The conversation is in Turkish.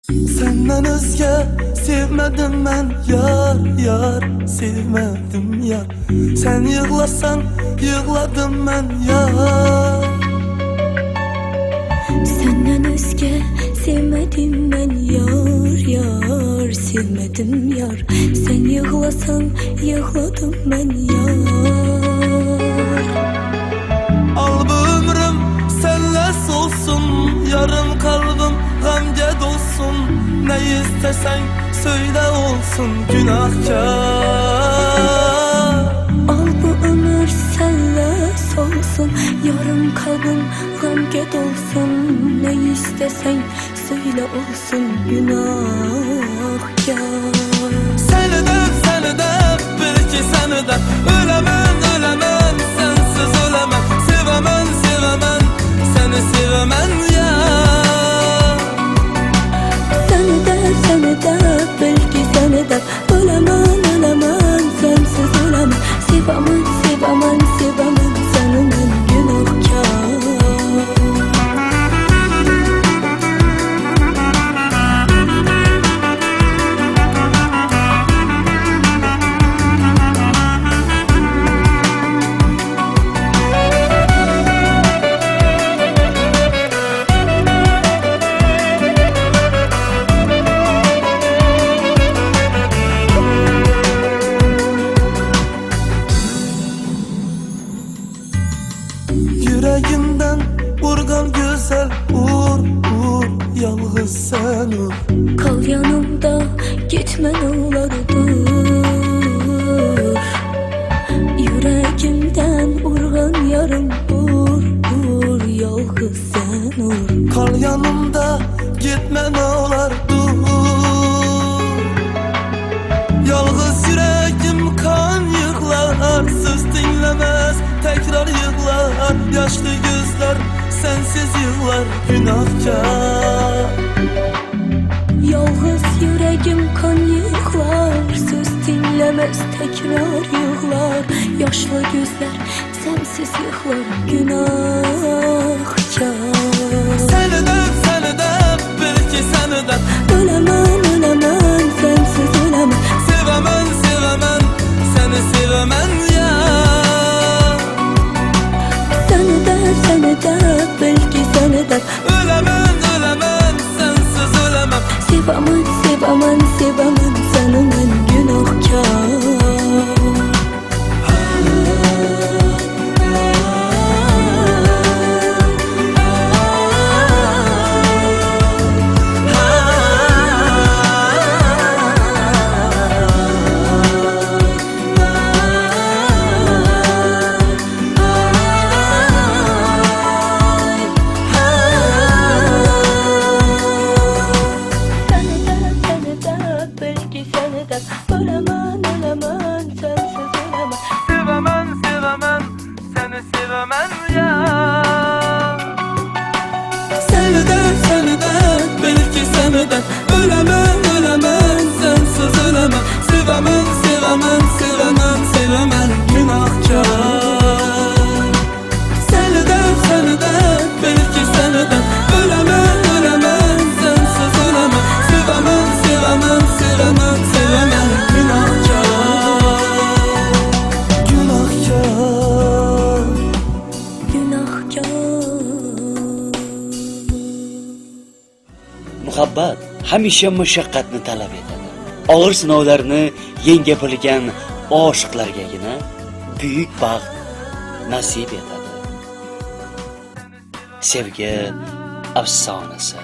Senden özge sevmedim ben yar yar, sevmedim yar. Sen yığlasan yığladım ben yar. Senden özge sevmedim ben yar yar, sevmedim yar. Sen yığlasan yığladım ben yar. Al bu ömrüm senle solsun, yarım kalbim gamge dolsun. Ne istesen söyle olsun günahkar. Al bu ömür senle solsun, yarım kalbim gamge dolsun. Ne istesen söyle olsun günahkar. Seni de bil ki seni de ölemem ölemem, sensiz ölemem. Sevemem sevemem, seni sevemem ya. Seni de belki seni de ölemem ölemem, sensiz ölemem. Sevemem sevemem sevemem seni ben günahkar. Yüreğimden vurgan güzel uğur uğur, yalnız sen uğur. Kal yanımda gitme ne olur dur. Yüreğimden vurgan yarım vur vur, yalnız sen uğur. Kal yanımda gitme ne olar dur. Yalnız yüreğim kan yığlar, söz dinlemez tekrar yığlar. Yaşlı gözler sensiz yığlar günahkar. Yalnız yüreğim kan yığlar, söz dinlemez tekrar yığlar. Yaşlı gözler sensiz yığlar günahkar. Seni de bil ki seni de Ölemem ölemem, sensiz ölemem. sevemem sevemem, seni sevemem ya. Seni de belki seni de Ölemem ölemem, sensiz ölemem. sevemem sevemem sevemem seni ben günahkar. Ölemem ölemem, sensiz ölemem. Sevemem sevemem, seni sevemem ya. Seni de belki seni de ölemem ölemem, sensiz ölemem. Sevemem sevemem sevemem sevemem günahkar. Seni de belki seni de ölemem ölemem, sensiz ölemem. Sevemem sevemem sevemem sevemem günahkar. Günahkar. Günahkar. Muhabbat hamisha mashaqqatni talab etadi. Og'ir sinovlarni yenga bilgan oshiqlargagina buyuk baxt nasib etadi. Sevgi afsonasi.